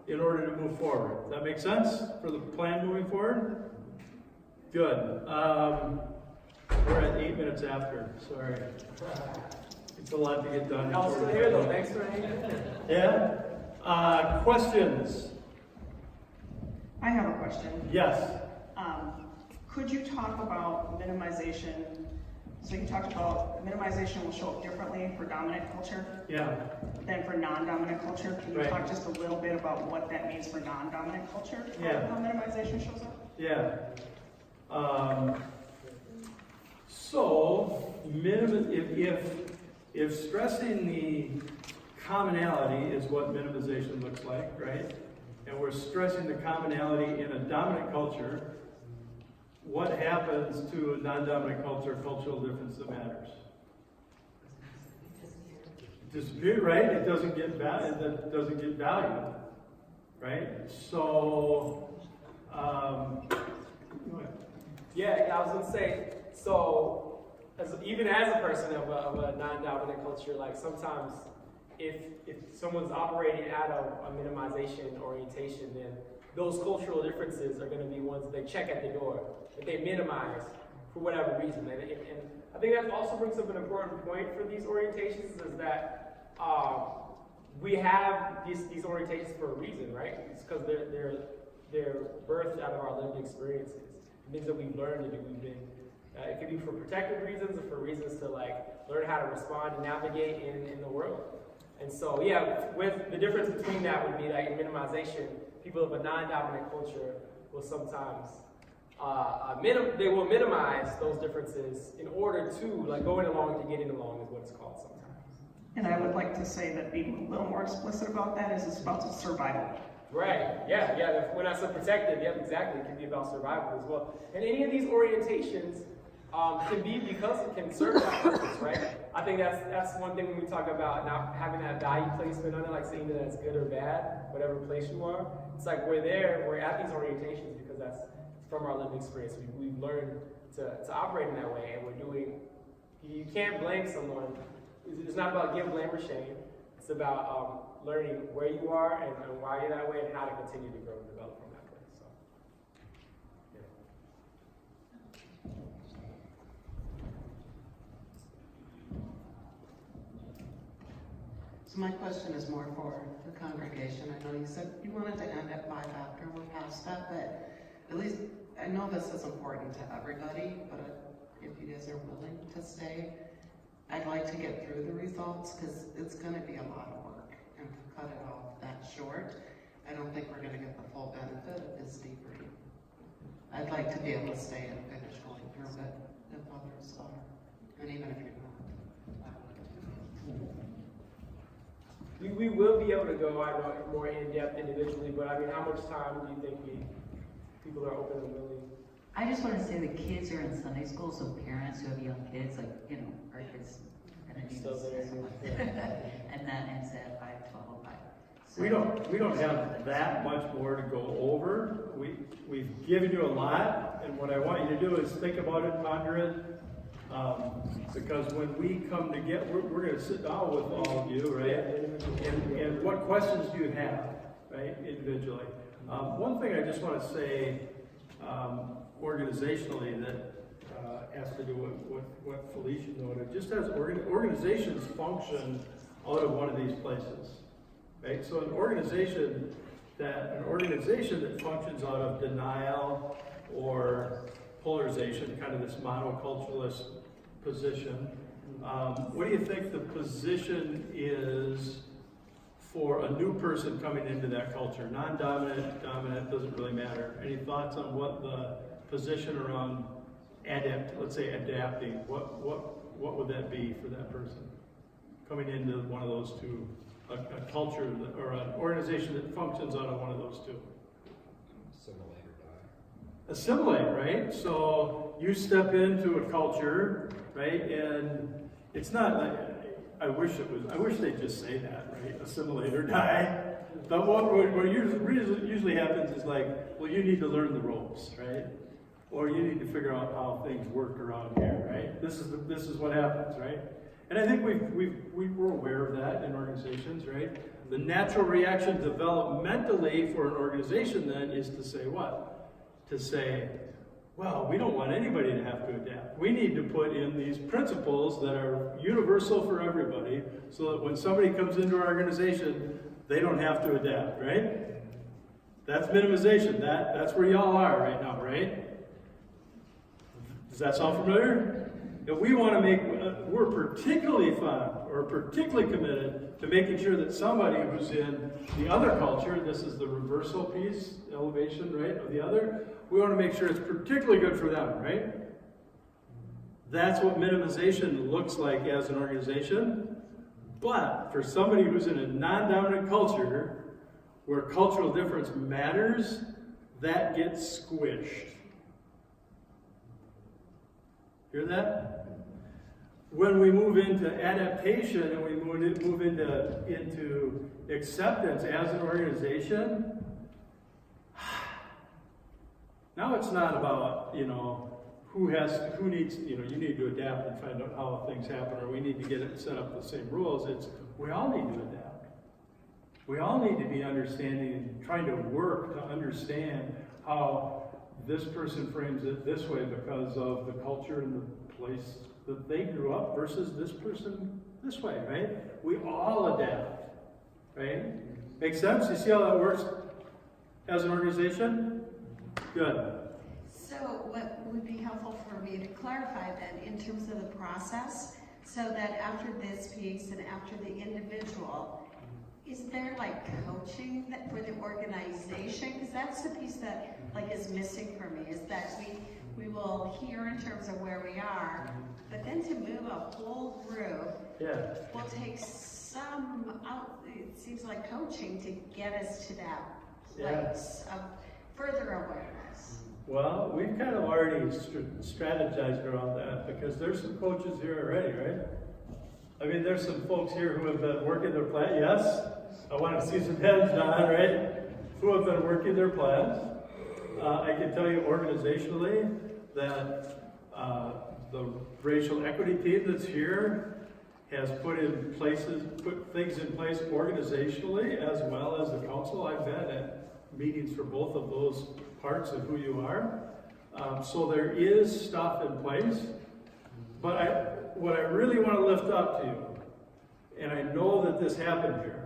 in order to move forward. Does that make sense for the plan moving forward? Good. We're at 8 minutes after. Sorry. It's a lot to get done. I'm still here though. Thanks for hanging in. Yeah? Questions? I have a question. Yes. Could you talk about minimization? So you talked about minimization will show up differently for dominant culture Yeah. than for non-dominant culture. Can you Right. talk just a little bit about what that means for non-dominant culture? Yeah. How minimization shows up? Yeah. So, if stressing the commonality is what minimization looks like, right? And we're stressing the commonality in a dominant culture, what happens to a non-dominant culture, cultural difference that matters? Disappear, right? It doesn't get value, right? So, Yeah, I was gonna say, so even as a person of a non-dominant culture, like sometimes if someone's operating out of a minimization orientation, then those cultural differences are going to be ones that they check at the door, that they minimize for whatever reason. And I think that also brings up an important point for these orientations, is that we have these orientations for a reason, right? It's because they're birthed out of our lived experiences, things that we've learned to do. It could be for protective reasons or for reasons to learn how to respond and navigate in the world. And so, yeah, with the difference between that would be that in minimization, people of a non-dominant culture will sometimes they will minimize those differences in order to going along to getting along is what it's called sometimes. And I would like to say that being a little more explicit about that is it's about survival. Right. Yeah. When I said protective, yeah, exactly. It can be about survival as well. And any of these orientations can be because it can serve that purpose, right? I think that's one thing when we talk about not having that value placement on it, like saying that it's good or bad, whatever place you are. It's like we're at these orientations because that's from our lived experience. We've learned to operate in that way, and you can't blame someone. It's not about guilt, blame, or shame. It's about learning where you are and why you're that way and how to continue to grow and develop from that place. So, yeah. So my question is more for the congregation. I know you said you wanted to end at 5 after we're past that, but at least I know this is important to everybody, but if you guys are willing to stay, I'd like to get through the results because it's going to be a lot of work, and to cut it off that short, I don't think we're going to get the full benefit of this debrief. I'd like to be able to stay and finish going through it if others are. And even if you're not. We will be able to go, I know, more in depth individually, but I mean, how much time do you think people are open and willing? I just want to say the kids are in Sunday school, so parents who have young kids, like, you know, our kids are going to Still there. And that ends at 5:12. So We don't have that much more to go over. We've given you a lot, and what I want you to do is think about it, ponder it, because when we come to we're going to sit down with all of you, right? And what questions do you have, right, individually? One thing I just want to say organizationally that has to do with what Felicia noted, just as organizations function out of one of these places. Right? So an organization that functions out of denial or polarization, kind of this monoculturalist position, what do you think the position is for a new person coming into that culture? Non-dominant, dominant, doesn't really matter. Any thoughts on what the position around adapting, what would that be for that person coming into one of those two? A culture or an organization that functions out of one of those two. Assimilate, right? So you step into a culture, right? And it's not like, I wish they'd just say that, right? Assimilate or die. But what usually happens is like, well, you need to learn the ropes, right? Or you need to figure out how things work around here, right? This is what happens, right? And I think we're aware of that in organizations, right? The natural reaction developmentally for an organization then is to say what? To say, well, we don't want anybody to have to adapt. We need to put in these principles that are universal for everybody so that when somebody comes into our organization, they don't have to adapt, right? That's minimization. That's where y'all are right now, right? Does that sound familiar? And we want to we're particularly fond or particularly committed to making sure that somebody who's in the other culture, this is the reversal piece, elevation, right, of the other, we want to make sure it's particularly good for them, right? That's what minimization looks like as an organization. But for somebody who's in a non-dominant culture, where cultural difference matters, that gets squished. Hear that? When we move into adaptation and we move into acceptance as an organization, now it's not about, who needs, you need to adapt and find out how things happen, or we need to get it set up the same rules. It's we all need to adapt. We all need to be understanding and trying to work to understand how this person frames it this way because of the culture and the place that they grew up versus this person this way, right? We all adapt, right? Make sense? You see how that works as an organization? Good. So what would be helpful for me to clarify then in terms of the process, so that after this piece and after the individual, is there like coaching for the organization? Because that's the piece that is missing for me, is that we will hear in terms of where we are, but then to move a whole group will take some it seems like coaching to get us to that place of further awareness. Well, we've kind of already strategized around that because there's some coaches here already, right? I mean, there's some folks here who have been working their plan. Yes, I want to see some heads down, right? Who have been working their plans. I can tell you organizationally that the racial equity team that's here has put things in place organizationally as well as the council. I've been at meetings for both of those parts of who you are. So there is stuff in place. But what I really want to lift up to you, and I know that this happened here,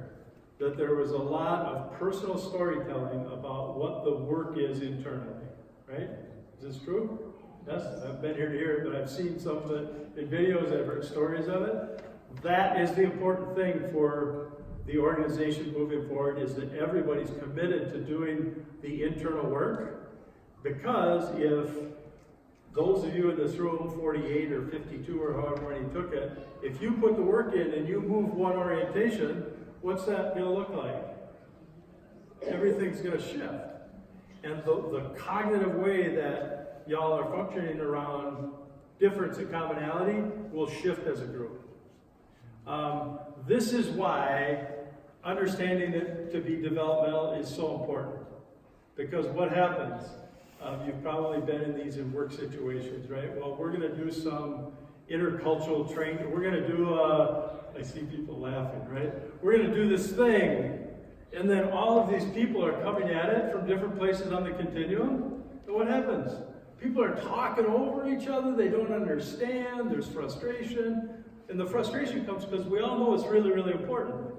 that there was a lot of personal storytelling about what the work is internally, right? Is this true? Yes, I've been here to hear it, but I've seen some of it in videos, I've heard stories of it. That is the important thing for the organization moving forward, is that everybody's committed to doing the internal work, because if those of you in this room, 48 or 52 or however many took it, if you put the work in and you move one orientation, what's that going to look like? Everything's going to shift. And the cognitive way that y'all are functioning around difference and commonality will shift as a group. This is why understanding it to be developmental is so important. Because what happens? You've probably been in these in work situations, right? Well, we're going to do some intercultural training. We're going to do I see people laughing, right? We're going to do this thing. And then all of these people are coming at it from different places on the continuum. And what happens? People are talking over each other. They don't understand. There's frustration. And the frustration comes because we all know it's really, really important.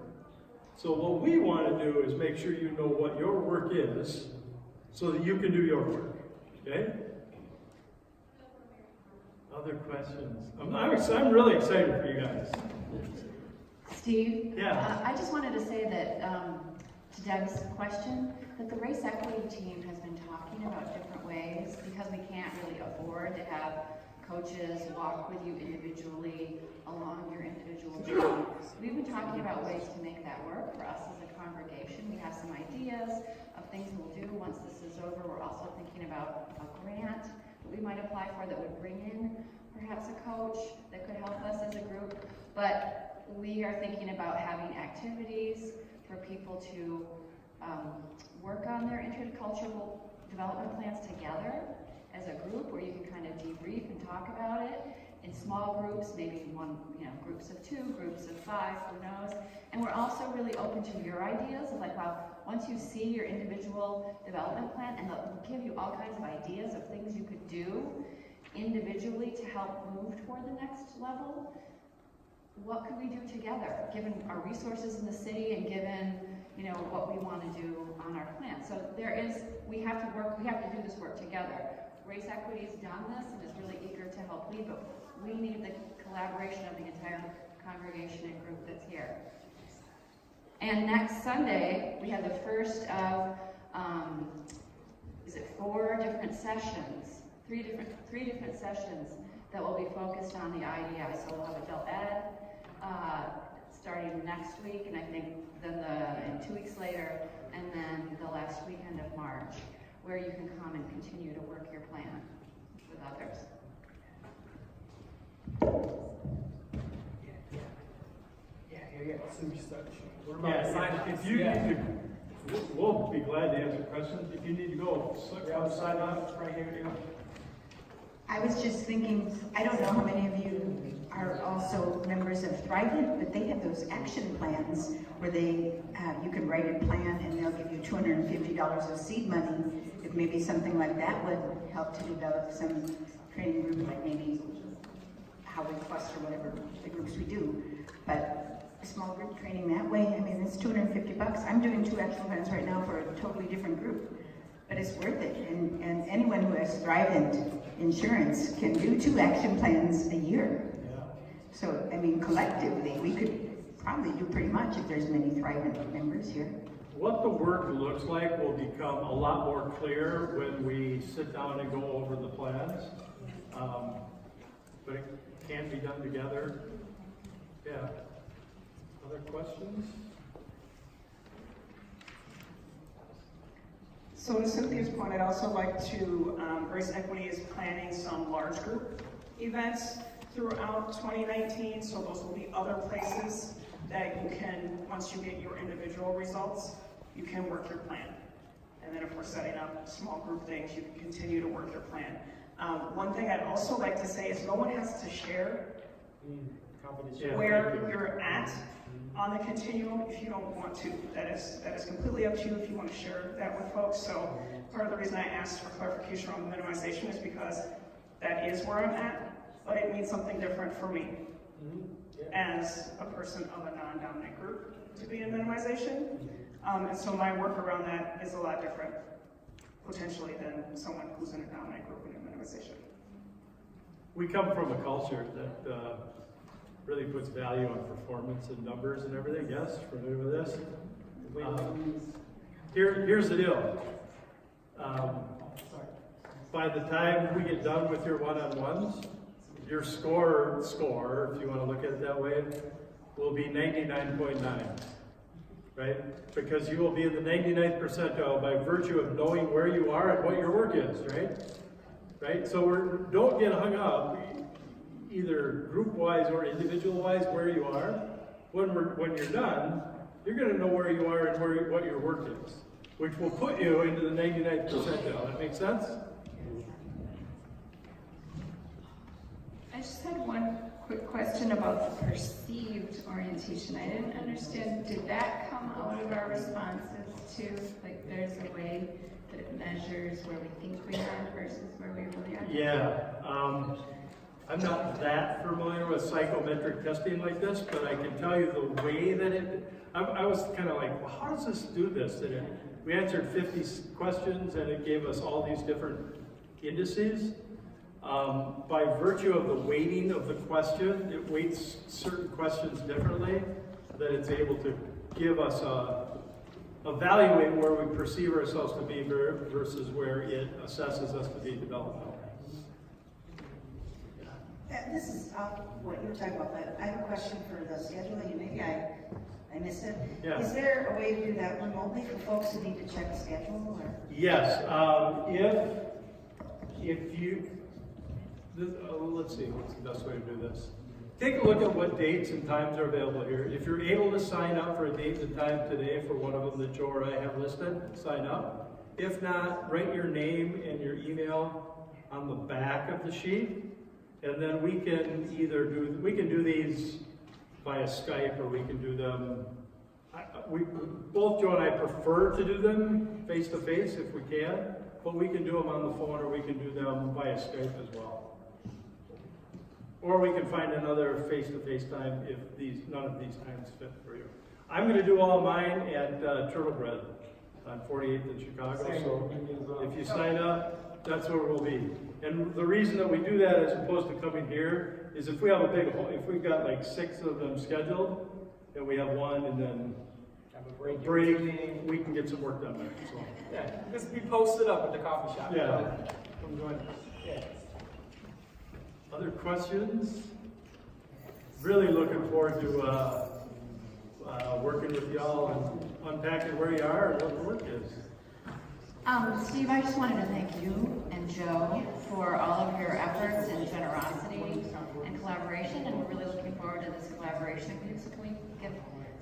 So what we want to do is make sure you know what your work is so that you can do your work. Okay? Other questions? I'm really excited for you guys. Steve? Yeah. I just wanted to say that, to Deb's question, that the race equity team has been talking about different ways, because we can't really afford to have coaches walk with you individually along your individual journey. We've been talking about ways to make that work for us as a congregation. We have some ideas of things we'll do once this is over. We're also thinking about a grant that we might apply for that would bring in perhaps a coach that could help us as a group. But we are thinking about having activities for people to work on their intercultural development plans together as a group, where you can kind of debrief and talk about it in small groups, maybe groups of 2, groups of 5, who knows. And we're also really open to your ideas of like, well, once you see your individual development plan, and they'll give you all kinds of ideas of things you could do individually to help move toward the next level. What could we do together, given our resources in the city and given, what we want to do on our plan? So we have to do this work together. Race Equity's done this and is really eager to help lead, but we need the collaboration of the entire congregation and group that's here. And next Sunday, we have the first of, 4 different sessions, 3 different sessions that will be focused on the IDI. So we'll have adult ed starting next week, and I think then 2 weeks later, and then the last weekend of March, where you can come and continue to work your plan with others. Yeah. So we start. If you need to, we'll be glad to answer questions. If you need to go, sign up right here. I was just thinking, I don't know how many of you are also members of Thrivent, but they have those action plans where you can write a plan and they'll give you $250 of seed money. If maybe something like that would help to develop some training group, like maybe how we cluster whatever the groups we do. But a small group training that way, it's $250. I'm doing 2 action plans right now for a totally different group. But it's worth it, and anyone who has Thrivent insurance can do 2 action plans a year. Yeah. So, collectively, we could probably do pretty much if there's many Thrivent members here. What the work looks like will become a lot more clear when we sit down and go over the plans. But it can be done together. Yeah. Other questions? So to Cynthia's point, I'd also like to, Race Equity is planning some large group events throughout 2019, so those will be other places that you can, once you get your individual results, you can work your plan. And then if we're setting up small group things, you can continue to work your plan. One thing I'd also like to say is no one has to share where you're at on the continuum if you don't want to. That is completely up to you if you want to share that with folks. So part of the reason I asked for clarification on the minimization is because that is where I'm at, but it means something different for me as a person of a non-dominant group to be in minimization. And so my work around that is a lot different potentially than someone who's in a dominant group in minimization. We come from a culture that really puts value on performance and numbers and everything. Yes, familiar with this? Here's the deal. by the time we get done with your one-on-ones, your score, if you want to look at it that way, will be 99.9, right? Because you will be in the 99th percentile by virtue of knowing where you are and what your work is, right? Right? So don't get hung up, either group-wise or individual-wise, where you are. When you're done, you're going to know where you are and what your work is, which will put you into the 99th percentile. That make sense? I just had one quick question about the perceived orientation. I didn't understand, did that come out of our responses too? Like there's a way that it measures where we think we are versus where we really are? Yeah. I'm not that familiar with psychometric testing like this, but I can tell you the way that I was kind of like, well, how does this do this? And we answered 50 questions and it gave us all these different indices. By virtue of the weighting of the question, it weights certain questions differently, that it's able to give us evaluate where we perceive ourselves to be versus where it assesses us to be developmental. This is what you were talking about, but I have a question for the scheduling, and maybe I missed it. Yeah. Is there a way to do that remotely for folks who need to check the schedule? Or? Yes. If you, let's see, what's the best way to do this? Take a look at what dates and times are available here. If you're able to sign up for a date and time today for one of them that Joe or I have listed, sign up. If not, write your name and your email on the back of the sheet. And then we can either do these via Skype, or we can do them, both Joe and I prefer to do them face-to-face if we can, but we can do them on the phone, or we can do them via Skype as well. Or we can find another face-to-face time if none of these times fit for you. I'm going to do all mine at Turtle Bread on 48th in Chicago, so if you sign up, that's where we'll be. And the reason that we do that as opposed to coming here is if we have if we've got like 6 of them scheduled, and we have one and then Have a break. we can get some work done there. So. Yeah, just be posted up at the coffee shop. Yeah. Come join us. Yeah. Other questions? Really looking forward to working with y'all and unpacking where you are and what the work is. Steve, I just wanted to thank you and Joe for all of your efforts and generosity and collaboration, and we're really looking forward to this collaboration with you. So can we give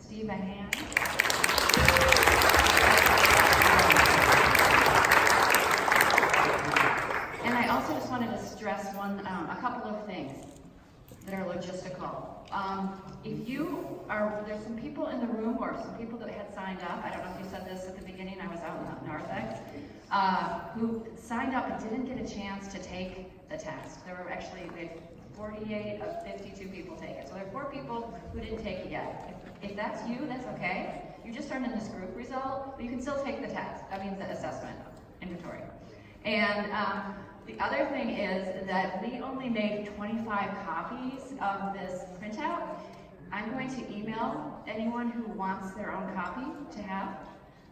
Steve a hand? And I also just wanted to stress a couple of things that are logistical. There's some people in the room, or some people that had signed up, I don't know if you said this at the beginning, I was out in the narthex, who signed up and didn't get a chance to take the test. We had 48 of 52 people take it. So there are 4 people who didn't take it yet. If that's you, that's okay. You just aren't in this group result, but you can still take the test. That means the assessment inventory. And the other thing is that we only made 25 copies of this printout. I'm going to email anyone who wants their own copy to have.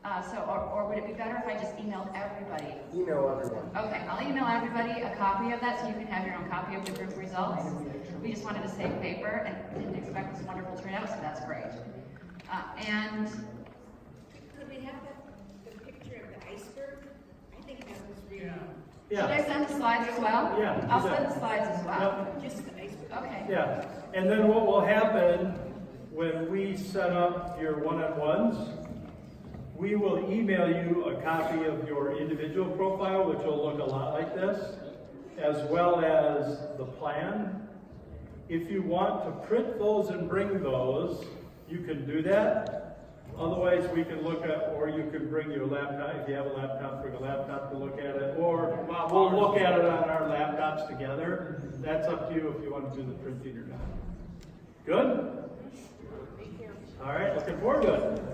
Or would it be better if I just emailed everybody? Email everyone. Okay, I'll email everybody a copy of that so you can have your own copy of the group results. We just wanted to save paper and didn't expect this wonderful turnout, so that's great. And Could we have the picture of the iceberg? I think that was really, should I send the slides as well? Yeah, I'll do that. send the slides as well. Yep. just the iceberg. Okay. Yeah, and then what will happen when we set up your one-on-ones, we will email you a copy of your individual profile, which will look a lot like this, as well as the plan. If you want to print those and bring those, you can do that. Otherwise, we can look at, or you can bring your laptop. If you have a laptop, bring a laptop to look at it, or we'll look at it on our laptops together. That's up to you if you want to do the printing or not. Good? All right, looking forward to it.